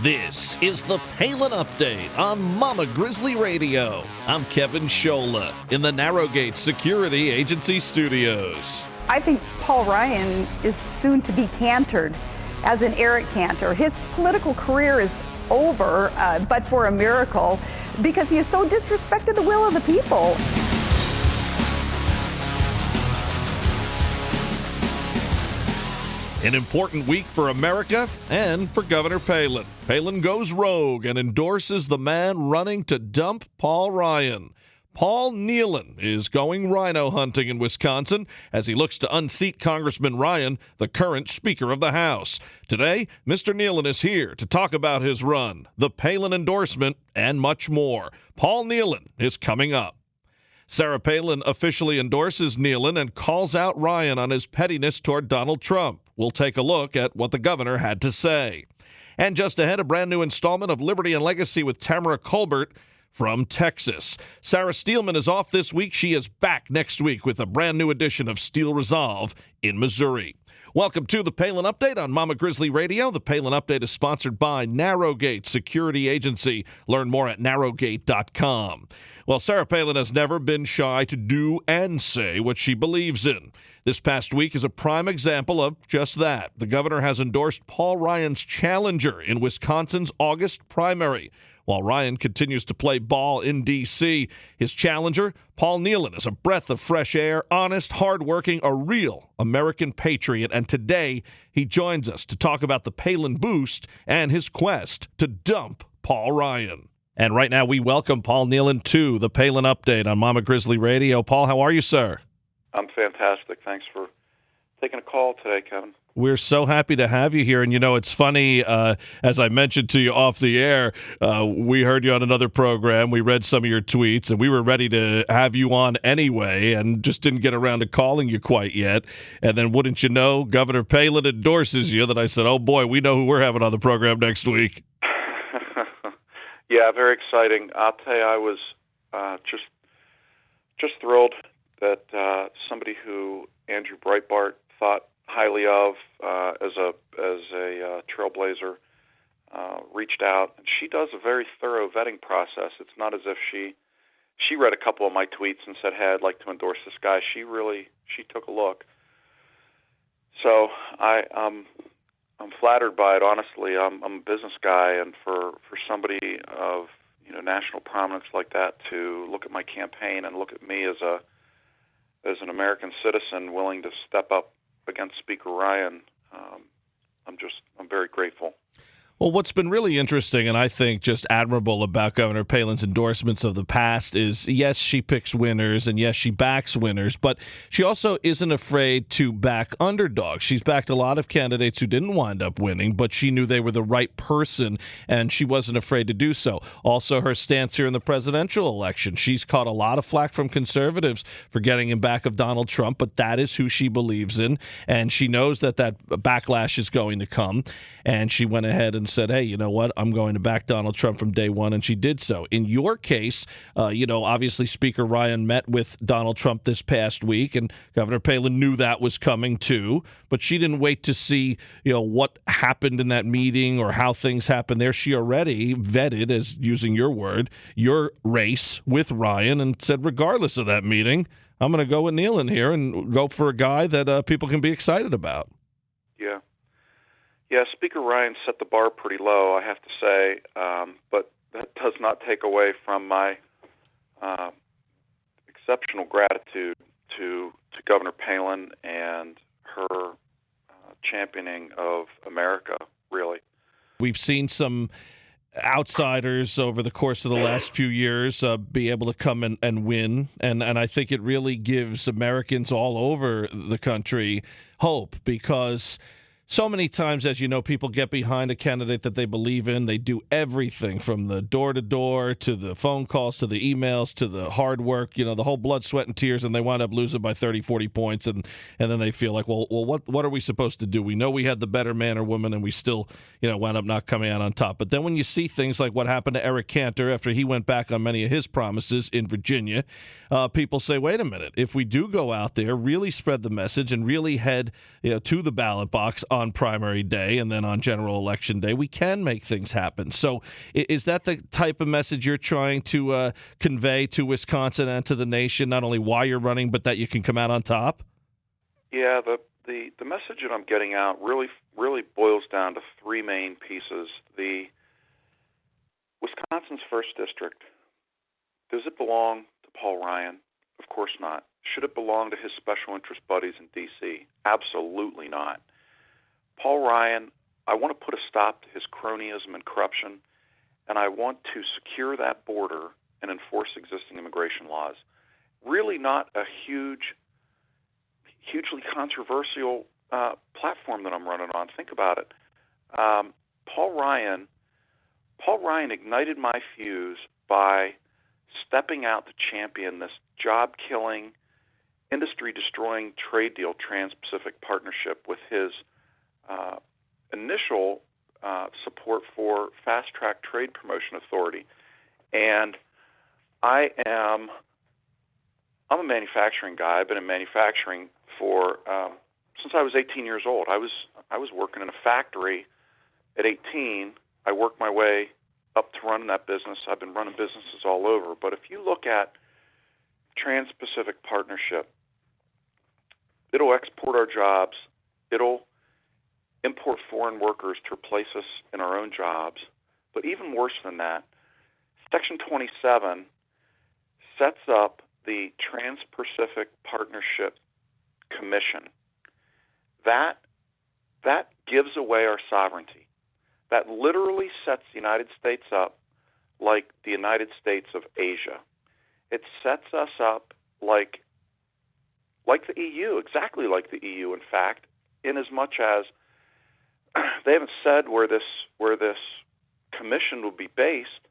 This is the Palin Update on Mama Grizzly Radio. I'm Kevin Scholla in the Narrowgate Security Agency studios. I think Paul Ryan is soon to be cantored as an Eric Cantor. His political career is over, but for a miracle, because he has so disrespected the will of the people. An important week for America and for Governor Palin. Palin goes rogue and endorses the man running to dump Paul Ryan. Paul Nehlen is going rhino hunting in Wisconsin as he looks to unseat Congressman Ryan, the current Speaker of the House. Today, Mr. Nehlen is here to talk about his run, the Palin endorsement, and much more. Paul Nehlen is coming up. Sarah Palin officially endorses Nehlen and calls out Ryan on his pettiness toward Donald Trump. We'll take a look at what the governor had to say. And just ahead, a brand new installment of Liberty and Legacy with Tamara Colbert from Texas. Sarah Steelman is off this week. She is back next week with a brand new edition of Steel Resolve in Missouri. Welcome to the Palin Update on Mama Grizzly Radio. The Palin Update is sponsored by Narrowgate Security Agency. Learn more at narrowgate.com. Well, Sarah Palin has never been shy to do and say what she believes in. This past week is a prime example of just that. The governor has endorsed Paul Ryan's challenger in Wisconsin's August primary. While Ryan continues to play ball in D.C., his challenger, Paul Nehlen, is a breath of fresh air, honest, hardworking, a real American patriot. And today, he joins us to talk about the Palin boost and his quest to dump Paul Ryan. And right now, we welcome Paul Nehlen to the Palin Update on Mama Grizzly Radio. Paul, how are you, sir? I'm fantastic. Thanks for taking a call today, Kevin. We're so happy to have you here. And, you know, it's funny, as I mentioned to you off the air, we heard you on another program. We read some of your tweets, and we were ready to have you on anyway and just didn't get around to calling you quite yet. And then, wouldn't you know, Governor Palin endorses you. That I said, oh, boy, we know who we're having on the program next week. Yeah, very exciting. I'll tell you, I was just thrilled that somebody who Andrew Breitbart thought highly of as a trailblazer reached out, and she does a very thorough vetting process. It's not as if she read a couple of my tweets and said, "Hey, I'd like to endorse this guy." She took a look. So I'm flattered by it. Honestly, I'm a business guy, and for somebody of national prominence like that to look at my campaign and look at me as an American citizen willing to step up against Speaker Ryan, I'm very grateful. Well, what's been really interesting and I think just admirable about Governor Palin's endorsements of the past is, yes, she picks winners and yes, she backs winners, but she also isn't afraid to back underdogs. She's backed a lot of candidates who didn't wind up winning, but she knew they were the right person and she wasn't afraid to do so. Also, her stance here in the presidential election. She's caught a lot of flack from conservatives for getting in back of Donald Trump, but that is who she believes in, and she knows that backlash is going to come, and she went ahead and said, hey, you know what, I'm going to back Donald Trump from day one, and she did so. In your case, obviously Speaker Ryan met with Donald Trump this past week, and Governor Palin knew that was coming too, but she didn't wait to see, what happened in that meeting or how things happened there. She already vetted, as using your word, your race with Ryan and said, regardless of that meeting, I'm going to go with Nehlen here and go for a guy that people can be excited about. Yeah, Speaker Ryan set the bar pretty low, I have to say, but that does not take away from my exceptional gratitude to Governor Palin and her championing of America, really. We've seen some outsiders over the course of the last few years be able to come and win, and I think it really gives Americans all over the country hope, because so many times, as you know, people get behind a candidate that they believe in. They do everything from the door-to-door to the phone calls to the emails to the hard work, the whole blood, sweat, and tears, and they wind up losing by 30, 40 points, and then they feel like, well, what are we supposed to do? We know we had the better man or woman, and we still, wound up not coming out on top. But then when you see things like what happened to Eric Cantor after he went back on many of his promises in Virginia, people say, wait a minute, if we do go out there, really spread the message, and really head to the ballot box on primary day and then on general election day, we can make things happen. So is that the type of message you're trying to convey to Wisconsin and to the nation, not only why you're running, but that you can come out on top? Yeah, the message that I'm getting out really boils down to three main pieces. The Wisconsin's first district, does it belong to Paul Ryan? Of course not. Should it belong to his special interest buddies in D.C.? Absolutely not. Paul Ryan, I want to put a stop to his cronyism and corruption, and I want to secure that border and enforce existing immigration laws. Really not a hugely controversial platform that I'm running on. Think about it. Paul Ryan ignited my fuse by stepping out to champion this job-killing, industry-destroying trade deal, Trans-Pacific Partnership, with his initial support for Fast-Track Trade Promotion Authority. And I'm a manufacturing guy. I've been in manufacturing for since I was 18 years old. I was working in a factory at 18. I worked my way up to running that business. I've been running businesses all over. But if you look at Trans-Pacific Partnership, it'll export our jobs. It'll import foreign workers to replace us in our own jobs. But even worse than that, Section 27 sets up the Trans-Pacific Partnership Commission. That gives away our sovereignty. That literally sets the United States up like the United States of Asia. It sets us up like the EU, exactly like the EU, in fact, in as much as they haven't said where this commission will be based,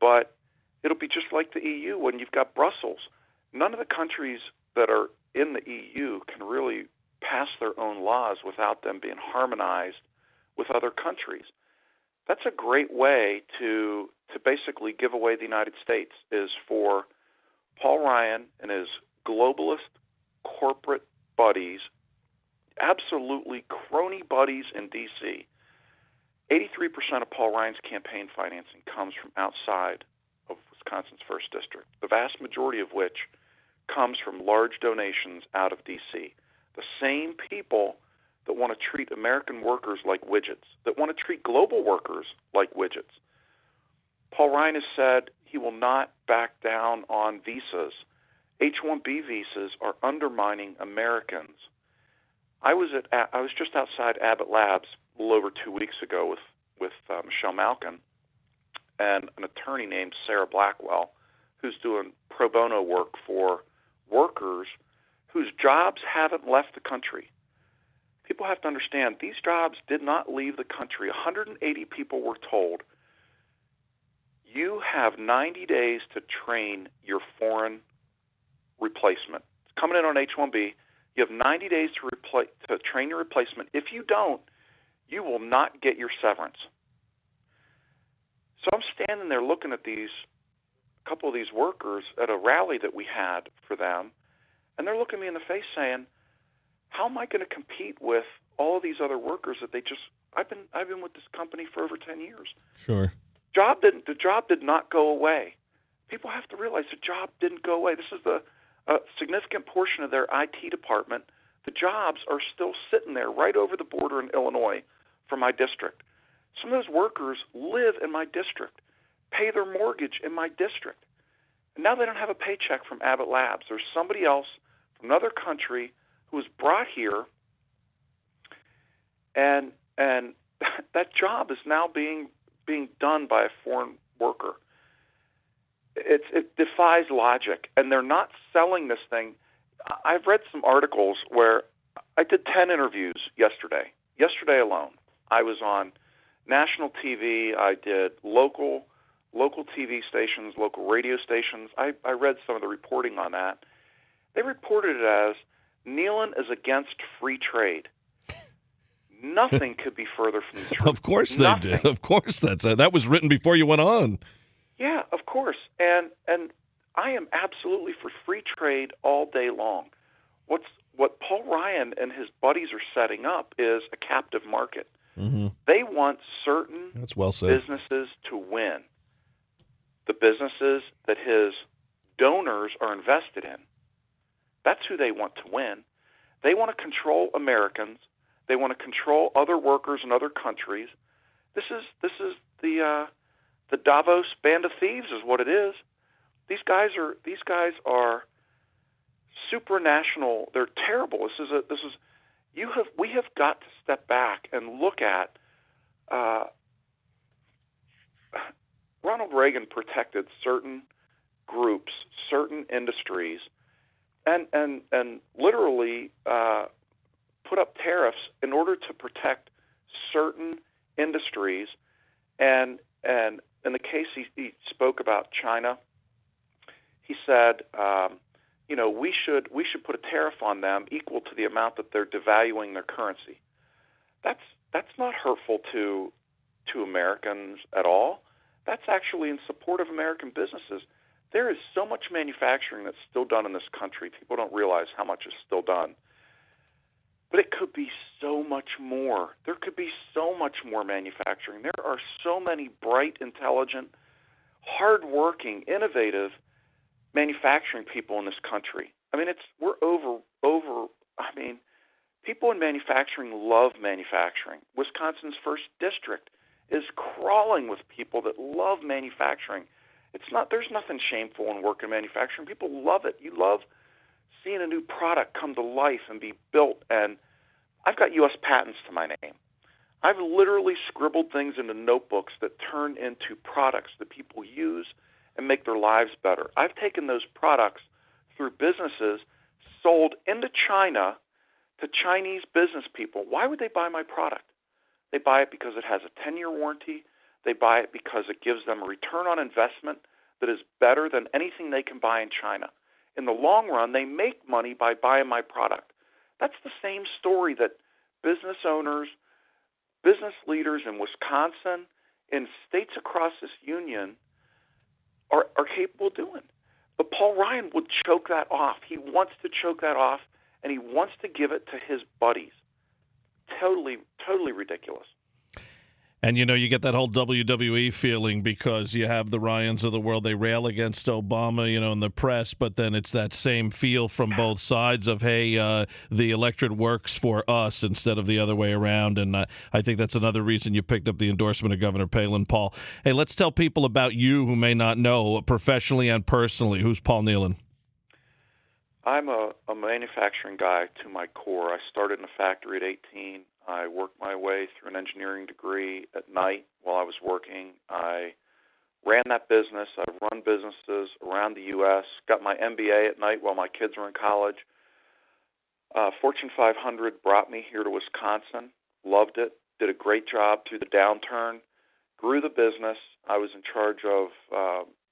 but it'll be just like the EU when you've got Brussels. None of the countries that are in the EU can really pass their own laws without them being harmonized with other countries. That's a great way to basically give away the United States, is for Paul Ryan and his globalist corporate buddies, absolutely crony buddies in D.C. 83% of Paul Ryan's campaign financing comes from outside of Wisconsin's first district, the vast majority of which comes from large donations out of D.C. The same people that want to treat American workers like widgets, that want to treat global workers like widgets. Paul Ryan has said he will not back down on visas. H-1B visas are undermining Americans. I was just outside Abbott Labs a little over 2 weeks ago with Michelle Malkin and an attorney named Sarah Blackwell, who's doing pro bono work for workers whose jobs haven't left the country. People have to understand, these jobs did not leave the country. 180 people were told, you have 90 days to train your foreign replacement. It's coming in on H-1B. You have 90 days to train your replacement. If you don't, you will not get your severance. So I'm standing there looking at a couple of these workers at a rally that we had for them, and they're looking me in the face saying, how am I going to compete with all of these other workers that I've been with this company for over 10 years. Sure. The job did not go away. People have to realize the job didn't go away. This is a significant portion of their IT department. The jobs are still sitting there right over the border in Illinois from my district. Some of those workers live in my district, pay their mortgage in my district. And now they don't have a paycheck from Abbott Labs. There's somebody else from another country who was brought here, and that job is now being done by a foreign worker. It defies logic, and they're not selling this thing. I've read some articles where I did 10 interviews yesterday. Yesterday alone, I was on national TV. I did local TV stations, local radio stations. I read some of the reporting on that. They reported it as Nehlen is against free trade. Nothing could be further from the truth. Of course they did. Of course that was written before you went on. Yeah, of course. And I am absolutely for free trade all day long. what Paul Ryan and his buddies are setting up is a captive market. Mm-hmm. They want certain That's well said. businesses to win. The businesses that his donors are invested in. That's who they want to win. They want to control Americans. They want to control other workers in other countries. This is the Davos band of thieves, is what it is. These guys are supranational. They're terrible. We have got to step back and look at. Ronald Reagan protected certain groups, certain industries, and literally put up tariffs in order to protect certain industries. And in the case he spoke about China, he said, we should put a tariff on them equal to the amount that they're devaluing their currency. That's not hurtful to Americans at all. That's actually in support of American businesses. There is so much manufacturing that's still done in this country. People don't realize how much is still done. But it could be so much more. There could be so much more manufacturing. There are so many bright, intelligent, hardworking, innovative manufacturing people in this country. I mean, we're over. I mean, people in manufacturing love manufacturing. Wisconsin's first district is crawling with people that love manufacturing. There's nothing shameful in working in manufacturing. People love it. You love seeing a new product come to life and be built. And I've got U.S. patents to my name. I've literally scribbled things into notebooks that turn into products that people use and make their lives better. I've taken those products through businesses, sold into China to Chinese business people. Why would they buy my product? They buy it because it has a 10-year warranty. They buy it because it gives them a return on investment that is better than anything they can buy in China. In the long run, they make money by buying my product. That's the same story that business owners, business leaders in Wisconsin, in states across this union are capable of doing. But Paul Ryan would choke that off. He wants to choke that off, and he wants to give it to his buddies. Totally ridiculous. And, you get that whole WWE feeling because you have the Ryans of the world. They rail against Obama, in the press, but then it's that same feel from both sides of, hey, the electorate works for us instead of the other way around. And I think that's another reason you picked up the endorsement of Governor Palin, Paul. Hey, let's tell people about you who may not know, professionally and personally. Who's Paul Nehlen? I'm a manufacturing guy to my core. I started in a factory at 18. I worked my way through an engineering degree at night while I was working. I ran that business. I've run businesses around the U.S., got my MBA at night while my kids were in college. Fortune 500 brought me here to Wisconsin, loved it, did a great job through the downturn, grew the business. I was in charge of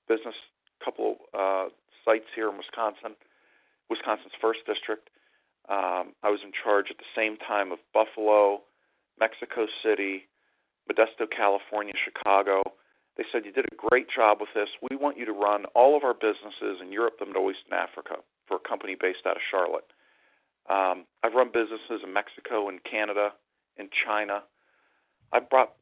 business, couple sites here in Wisconsin. Wisconsin's first district. I was in charge at the same time of Buffalo, Mexico City, Modesto, California, Chicago. They said, you did a great job with this. We want you to run all of our businesses in Europe, the Middle East, and Africa for a company based out of Charlotte. I've run businesses in Mexico and Canada, in China. I've brought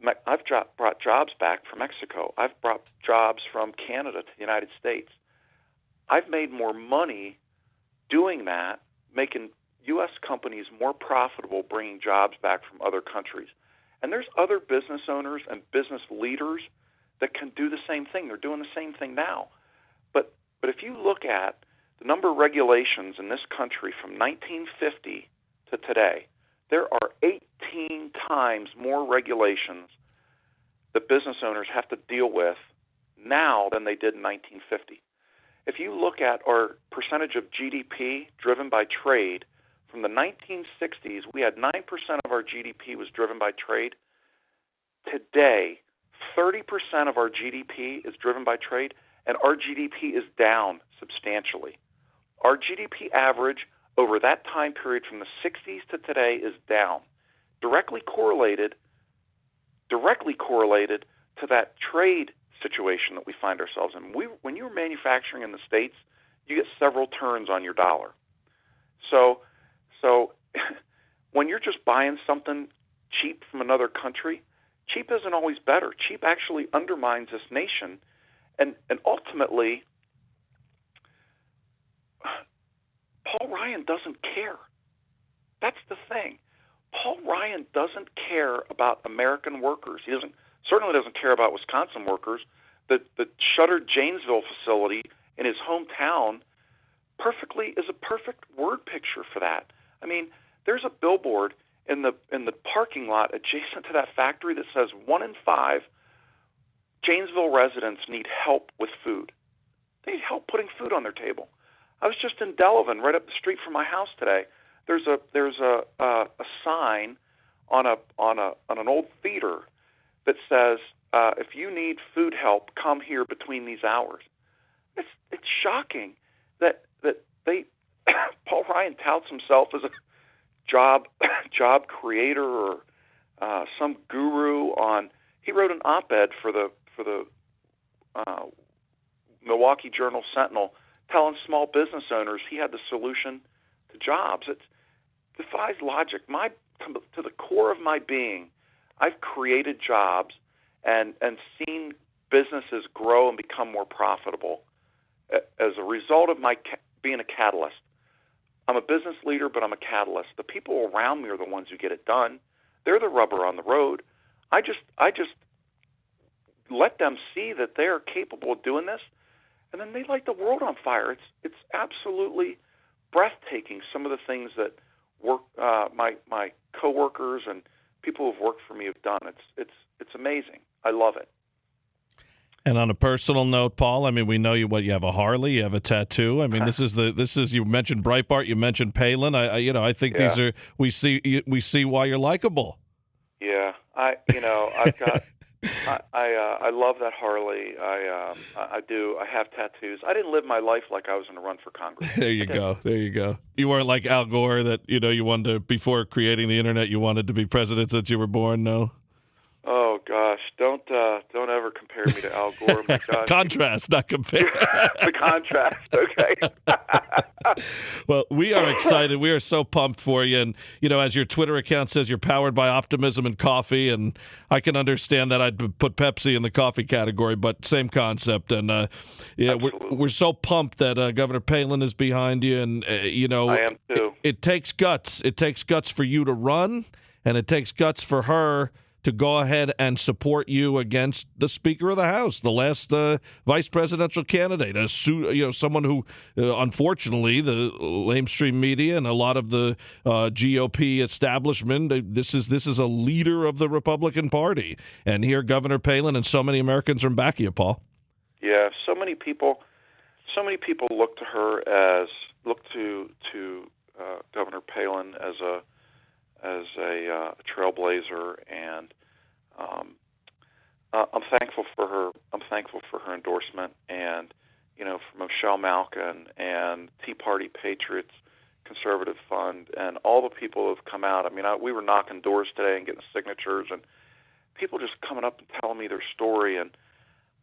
jobs back from Mexico. I've brought jobs from Canada to the United States. I've made more money doing that, making U.S. companies more profitable, bringing jobs back from other countries. And there's other business owners and business leaders that can do the same thing. They're doing the same thing now. But if you look at the number of regulations in this country from 1950 to today, there are 18 times more regulations that business owners have to deal with now than they did in 1950. If you look at our percentage of GDP driven by trade, from the 1960s, we had 9% of our GDP was driven by trade. Today, 30% of our GDP is driven by trade, and our GDP is down substantially. Our GDP average over that time period from the 60s to today is down, directly correlated to that trade situation that we find ourselves in. When you're manufacturing in the States, you get several turns on your dollar. So So when you're just buying something cheap from another country, cheap isn't always better. Cheap actually undermines this nation. And ultimately, Paul Ryan doesn't care. That's the thing. Paul Ryan doesn't care about American workers. He certainly doesn't care about Wisconsin workers. The shuttered Janesville facility in his hometown is a perfect word picture for that. I mean, there's a billboard in the parking lot adjacent to that factory that says 1 in 5 Janesville residents need help with food. They need help putting food on their table. I was just in Delavan, right up the street from my house today. There's a sign on an old theater that says, if you need food help, come here between these hours. It's shocking that they Paul Ryan touts himself as a job creator or some guru on. He wrote an op-ed for the Milwaukee Journal-Sentinel telling small business owners he had the solution to jobs. It defies logic. To the core of my being, I've created jobs and seen businesses grow and become more profitable as a result of my being a catalyst. I'm a business leader, but I'm a catalyst. The people around me are the ones who get it done. They're the rubber on the road. I just let them see that they're capable of doing this, and then they light the world on fire. It's absolutely breathtaking. Some of the things that my coworkers and people who've worked for me have done. It's amazing. I love it. And on a personal note, Paul, I mean, we know you have a Harley, you have a tattoo. I mean, this is you mentioned Breitbart, you mentioned Palin. I think these are we see why you're likable. Yeah, I've got I love that Harley. I do. I have tattoos. I didn't live my life like I was going to run for Congress. There you go. You weren't like Al Gore that you wanted to, before creating the internet, you wanted to be president since you were born. No. Oh gosh, don't ever compare me to Al Gore. My gosh. Contrast, not compare. The contrast, okay. Well, we are excited. We are so pumped for you. And, as your Twitter account says, you're powered by optimism and coffee. And I can understand that I'd put Pepsi in the coffee category, but same concept. And, we're so pumped that Governor Palin is behind you. And, I am too. It takes guts. It takes guts for you to run, and it takes guts for her to go ahead and support you against the Speaker of the House, the last vice presidential candidate, someone who, unfortunately, the lamestream media and a lot of the GOP establishment, this is a leader of the Republican Party. And here, Governor Palin and so many Americans are in back of you, Paul. Yeah, so many people look to Governor Palin as a trailblazer, and I'm thankful for her. I'm thankful for her endorsement, and for Michelle Malkin and Tea Party Patriots Conservative Fund and all the people who have come out. I mean, we were knocking doors today and getting signatures, and people just coming up and telling me their story. And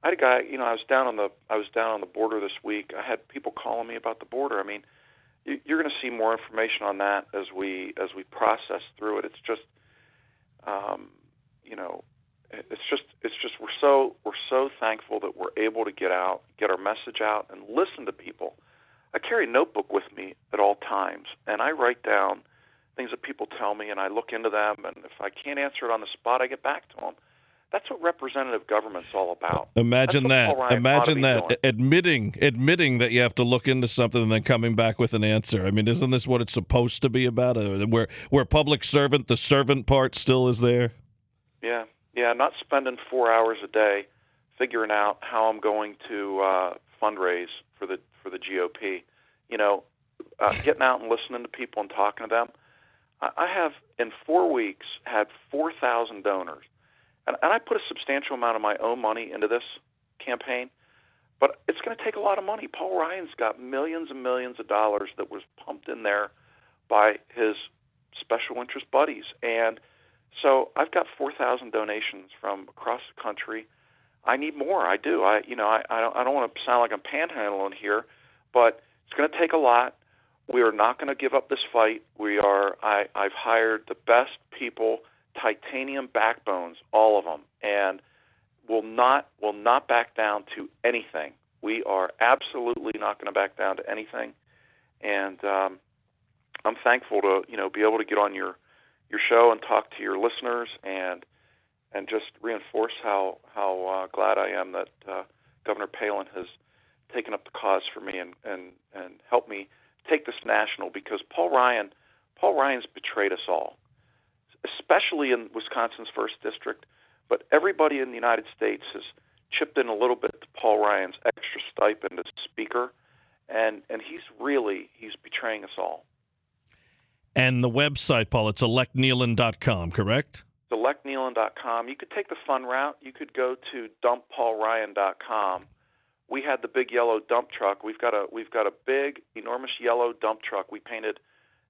I had a guy. I was down on the border this week. I had people calling me about the border. I mean, you're going to see more information on that as we process through it. It's just, it's just we're so thankful that we're able to get our message out, and listen to people. I carry a notebook with me at all times, and I write down things that people tell me, and I look into them. And if I can't answer it on the spot, I get back to them. That's what representative government's all about. Imagine that. Admitting that you have to look into something and then coming back with an answer. I mean, isn't this what it's supposed to be about? Where public servant, the servant part still is there. Yeah. Not spending 4 hours a day figuring out how I'm going to fundraise for the GOP. Getting out and listening to people and talking to them. I have in 4 weeks had 4,000 donors. And I put a substantial amount of my own money into this campaign, but it's going to take a lot of money. Paul Ryan's got millions and millions of dollars that was pumped in there by his special interest buddies. And so I've got 4,000 donations from across the country. I need more. I do. I don't want to sound like I'm panhandling here, but it's going to take a lot. We are not going to give up this fight. I've hired the best people, titanium backbones, all of them, and will not back down to anything. We are absolutely not going to back down to anything, and I'm thankful to be able to get on your show and talk to your listeners and just reinforce how glad I am that Governor Palin has taken up the cause for me and helped me take this national, because Paul Ryan's betrayed us all, especially in Wisconsin's 1st District, but everybody in the United States has chipped in a little bit to Paul Ryan's extra stipend as Speaker, and he's betraying us all. And the website, Paul, it's electnehlen.com, correct? electnehlen.com. You could take the fun route. You could go to dumppaulryan.com. We had the big yellow dump truck. We've got a big, enormous yellow dump truck. We painted.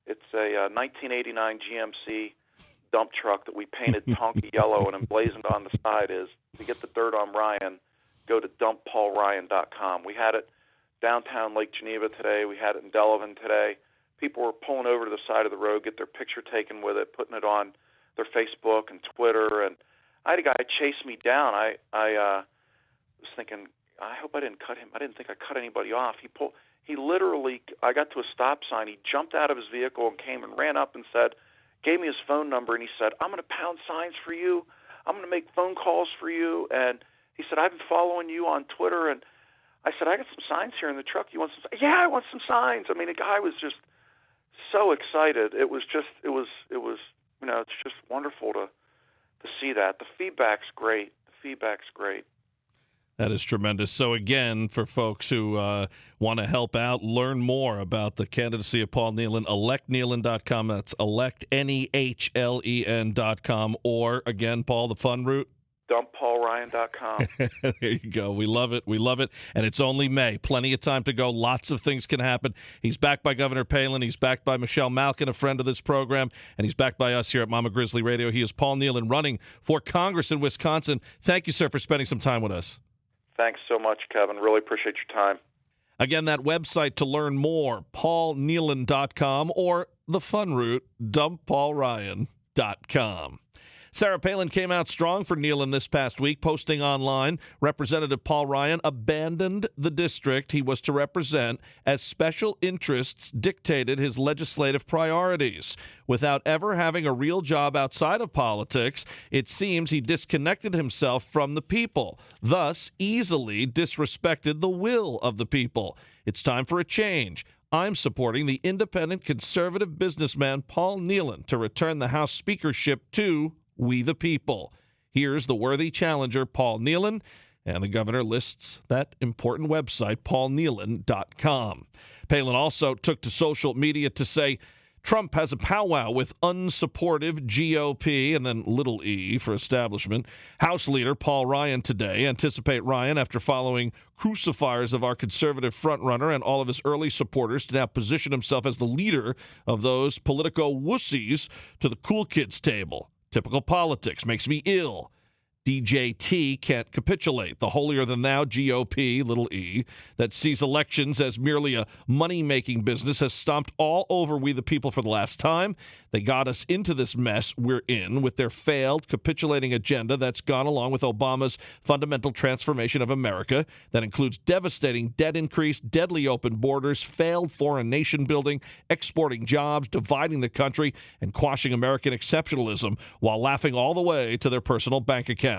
It's a 1989 GMC dump truck that we painted tonky yellow and emblazoned on the side. Is to get the dirt on Ryan, go to dumppaulryan.com. We had it downtown Lake Geneva today. We had it in Delavan today. People were pulling over to the side of the road, get their picture taken with it, putting it on their Facebook and Twitter. And I had a guy chase me down. I was thinking, I hope I didn't cut him. I didn't think I cut anybody off. He literally, I got to a stop sign. He jumped out of his vehicle and came and ran up and gave me his phone number, and he said, I'm going to pound signs for you. I'm going to make phone calls for you. And he said, I've been following you on Twitter. And I said, I got some signs here in the truck. You want some? Yeah, I want some signs. I mean, the guy was just so excited. It was it's just wonderful to see that. The feedback's great. That is tremendous. So again, for folks who want to help out, learn more about the candidacy of Paul Nehlen, electnehlen.com. That's electnehlen.com. Or again, Paul, the fun route? dumppaulryan.com. There you go. We love it. And it's only May. Plenty of time to go. Lots of things can happen. He's backed by Governor Palin. He's backed by Michelle Malkin, a friend of this program. And he's backed by us here at Mama Grizzly Radio. He is Paul Nehlen, running for Congress in Wisconsin. Thank you, sir, for spending some time with us. Thanks so much, Kevin. Really appreciate your time. Again, that website to learn more, paulnehlen.com, or the fun route, dumppaulryan.com. Sarah Palin came out strong for Nehlen this past week, posting online, Representative Paul Ryan abandoned the district he was to represent as special interests dictated his legislative priorities. Without ever having a real job outside of politics, it seems he disconnected himself from the people, thus easily disrespected the will of the people. It's time for a change. I'm supporting the independent conservative businessman Paul Nehlen to return the House speakership to we the people. Here's the worthy challenger, Paul Nehlen, and the governor lists that important website, paulnehlen.com. Palin also took to social media to say Trump has a powwow with unsupportive GOP, and then little e for establishment. House leader Paul Ryan today. Anticipate Ryan, after following crucifiers of our conservative frontrunner and all of his early supporters, to now position himself as the leader of those politico wussies to the cool kids table. Typical politics makes me ill. DJT can't capitulate. The holier-than-thou GOP, little e, that sees elections as merely a money-making business has stomped all over we the people for the last time. They got us into this mess we're in with their failed capitulating agenda that's gone along with Obama's fundamental transformation of America that includes devastating debt increase, deadly open borders, failed foreign nation building, exporting jobs, dividing the country, and quashing American exceptionalism while laughing all the way to their personal bank accounts.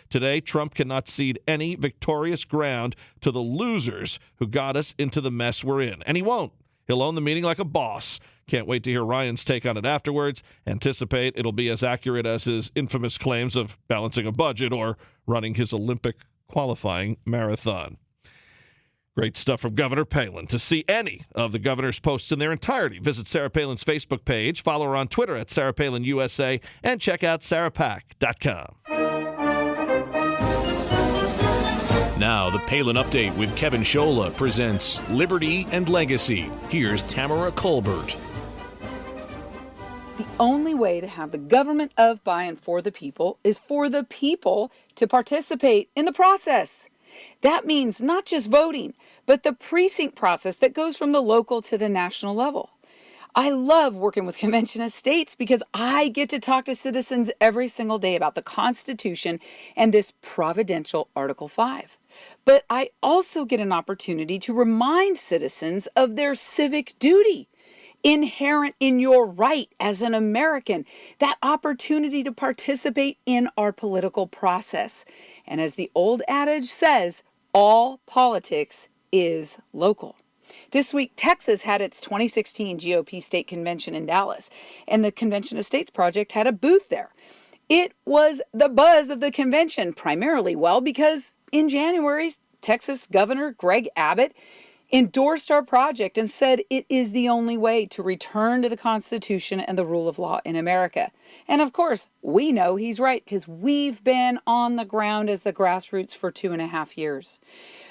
Today, Trump cannot cede any victorious ground to the losers who got us into the mess we're in. And he won't. He'll own the meeting like a boss. Can't wait to hear Ryan's take on it afterwards. Anticipate it'll be as accurate as his infamous claims of balancing a budget or running his Olympic qualifying marathon. Great stuff from Governor Palin. To see any of the governor's posts in their entirety, visit Sarah Palin's Facebook page, follow her on Twitter at Sarah Palin USA, and check out sarahpac.com. Now, the Palin Update with Kevin Scholla presents Liberty and Legacy. Here's Tamara Colbert. The only way to have the government of, by, and for the people is for the people to participate in the process. That means not just voting, but but the precinct process that goes from the local to the national level. I love working with Convention of States because I get to talk to citizens every single day about the Constitution and this providential Article 5. But I also get an opportunity to remind citizens of their civic duty inherent in your right as an American, that opportunity to participate in our political process. And as the old adage says, all politics is local. This week, Texas had its 2016 GOP state convention in Dallas, and the Convention of States Project had a booth there. It was the buzz of the convention, primarily, because in January, Texas Governor Greg Abbott endorsed our project and said it is the only way to return to the Constitution and the rule of law in America. And of course, we know he's right because we've been on the ground as the grassroots for 2.5 years.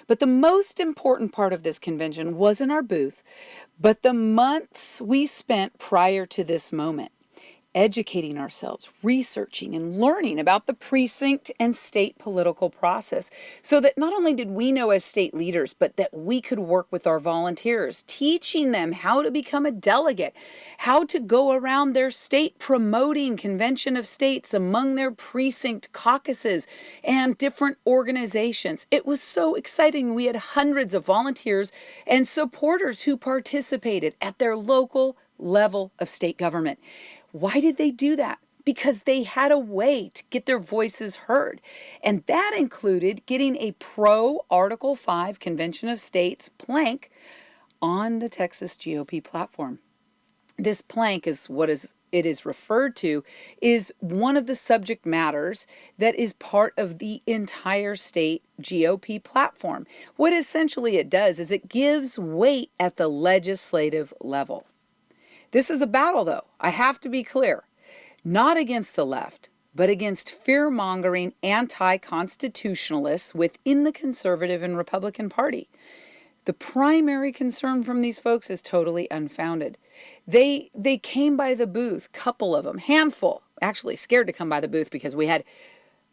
But the most important part of this convention wasn't our booth, but the months we spent prior to this moment, educating ourselves, researching, and learning about the precinct and state political process so that not only did we know as state leaders, but that we could work with our volunteers, teaching them how to become a delegate, how to go around their state promoting Convention of States among their precinct caucuses and different organizations. It was so exciting. We had hundreds of volunteers and supporters who participated at their local level of state government. Why did they do that? Because they had a way to get their voices heard. And that included getting a pro Article 5 Convention of States plank on the Texas GOP platform. This plank is it is referred to is one of the subject matters that is part of the entire state GOP platform. What essentially it does is it gives weight at the legislative level. This is a battle, though, I have to be clear, not against the left, but against fear-mongering anti-constitutionalists within the conservative and Republican Party. The primary concern from these folks is totally unfounded. They came by the booth, couple of them, handful, actually scared to come by the booth because we had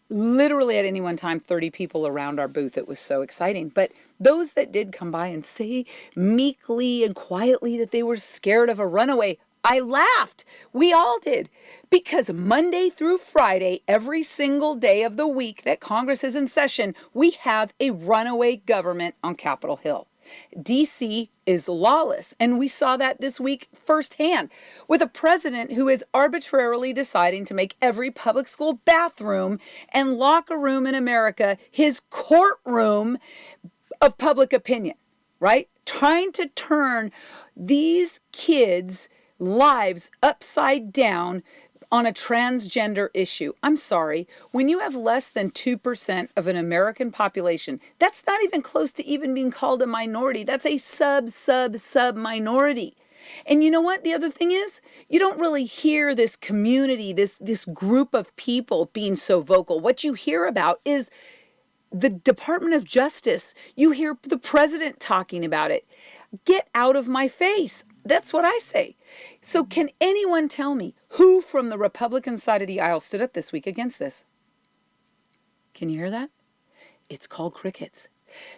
literally at any one time 30 people around our booth. It was so exciting. But those that did come by and say meekly and quietly that they were scared of a runaway, I laughed. We all did. Because Monday through Friday, every single day of the week that Congress is in session, we have a runaway government on Capitol Hill. D.C. is lawless, and we saw that this week firsthand with a president who is arbitrarily deciding to make every public school bathroom and locker room in America his courtroom of public opinion, right? Trying to turn these kids' lives upside down on a transgender issue. I'm sorry, when you have less than 2% of an American population, that's not even close to even being called a minority. That's a sub minority. And you know what? The other thing is, you don't really hear this community, this group of people being so vocal. What you hear about is the Department of Justice. You hear the president talking about it. Get out of my face. That's what I say. So can anyone tell me who from the Republican side of the aisle stood up this week against this? Can you hear that? It's called crickets.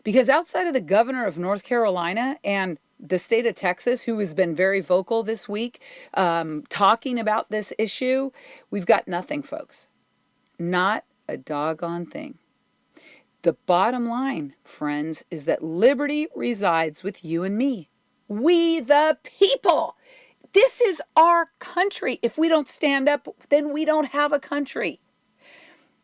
Because outside of the governor of North Carolina and the state of Texas, who has been very vocal this week, talking about this issue, we've got nothing, folks. Not a doggone thing. The bottom line, friends, is that liberty resides with you and me. We the people. This is our country. If we don't stand up, then we don't have a country.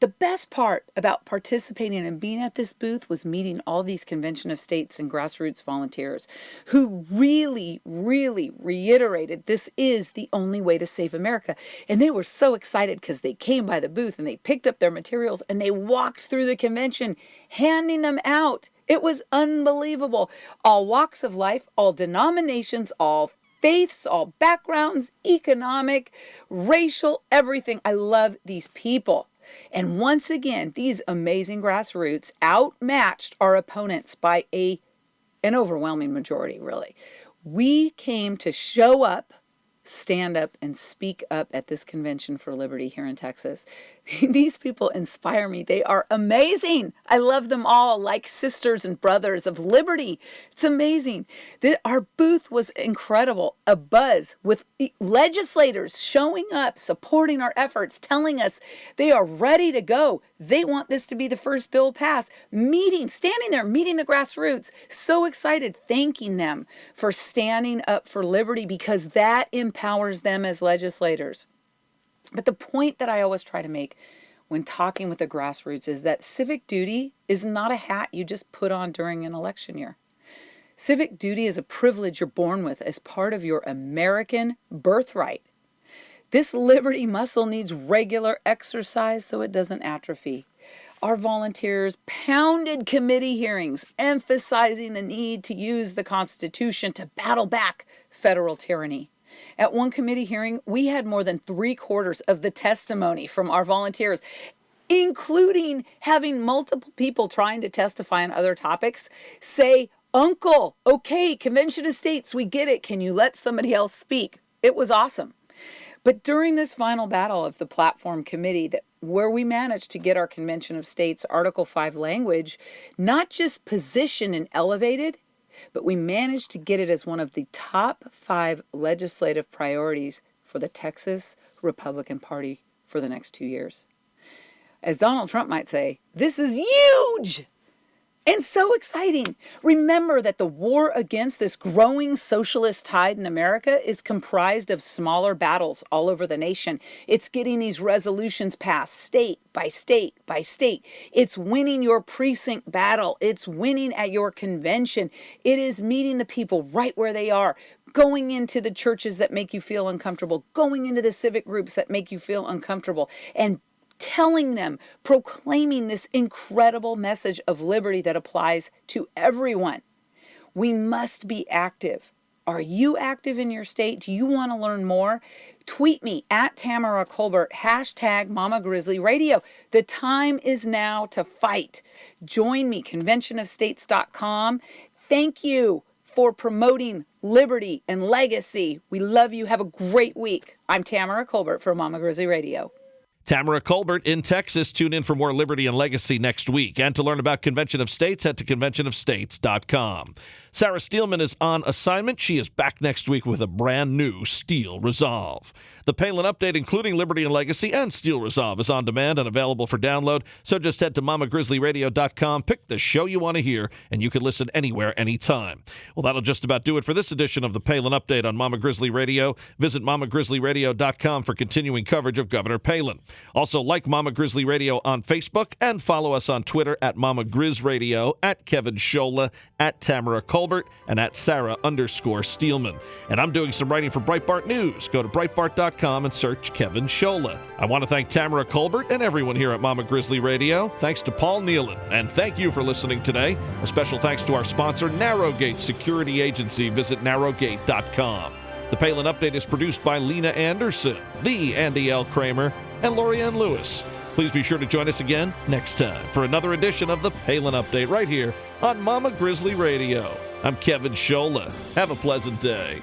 The best part about participating and being at this booth was meeting all these Convention of States and grassroots volunteers who really, really reiterated this is the only way to save America. And they were so excited because they came by the booth and they picked up their materials and they walked through the convention handing them out. It was unbelievable. All walks of life, all denominations, all faiths, all backgrounds, economic, racial, everything. I love these people. And once again, these amazing grassroots outmatched our opponents by an overwhelming majority, really. We came to show up, stand up, and speak up at this Convention for Liberty here in Texas. These people inspire me. They are amazing. I love them all like sisters and brothers of liberty. It's amazing. Our booth was incredible. A buzz with legislators showing up, supporting our efforts, telling us they are ready to go. They want this to be the first bill passed. Standing there, meeting the grassroots. So excited, thanking them for standing up for liberty because that empowers them as legislators. But the point that I always try to make when talking with the grassroots is that civic duty is not a hat you just put on during an election year. Civic duty is a privilege you're born with as part of your American birthright. This liberty muscle needs regular exercise so it doesn't atrophy. Our volunteers pounded committee hearings, emphasizing the need to use the Constitution to battle back federal tyranny. At one committee hearing, we had more than 3/4 of the testimony from our volunteers, including having multiple people trying to testify on other topics, say, "Uncle, okay, Convention of States, we get it. Can you let somebody else speak?" It was awesome. But during this final battle of the platform committee, where we managed to get our Convention of States Article 5 language, not just positioned and elevated, but we managed to get it as one of the top 5 legislative priorities for the Texas Republican Party for the next 2 years. As Donald Trump might say, this is huge and so exciting. Remember that the war against this growing socialist tide in America is comprised of smaller battles all over the nation. It's getting these resolutions passed state by state by state. It's winning your precinct battle. It's winning at your convention. It is meeting the people right where they are, going into the churches that make you feel uncomfortable, going into the civic groups that make you feel uncomfortable, and telling them, proclaiming this incredible message of liberty that applies to everyone. We must be active. Are you active in your state? Do you want to learn more? Tweet me at Tamara Colbert, #Mama Grizzly Radio. The time is now to fight. Join me, conventionofstates.com. Thank you for promoting liberty and legacy. We love you. Have a great week. I'm Tamara Colbert for Mama Grizzly Radio. Tamara Colbert in Texas. Tune in for more Liberty and Legacy next week. And to learn about Convention of States, head to conventionofstates.com. Sarah Steelman is on assignment. She is back next week with a brand new Steel Resolve. The Palin Update, including Liberty and Legacy and Steel Resolve, is on demand and available for download. So just head to mamagrizzlyradio.com, pick the show you want to hear, and you can listen anywhere, anytime. Well, that'll just about do it for this edition of the Palin Update on Mama Grizzly Radio. Visit mamagrizzlyradio.com for continuing coverage of Governor Palin. Also, like Mama Grizzly Radio on Facebook and follow us on Twitter at Mama Grizz Radio, at Kevin Scholla, at Tamara Colbert, and at Sarah_Steelman. And I'm doing some writing for Breitbart News. Go to Breitbart.com and search Kevin Scholla. I want to thank Tamara Colbert and everyone here at Mama Grizzly Radio. Thanks to Paul Nehlen, and thank you for listening today. A special thanks to our sponsor, Narrowgate Security Agency. Visit narrowgate.com. The Palin Update is produced by Lena Anderson, the Andy L. Kramer, and Lorianne Lewis. Please be sure to join us again next time for another edition of the Palin Update right here on Mama Grizzly Radio. I'm Kevin Scholla. Have a pleasant day.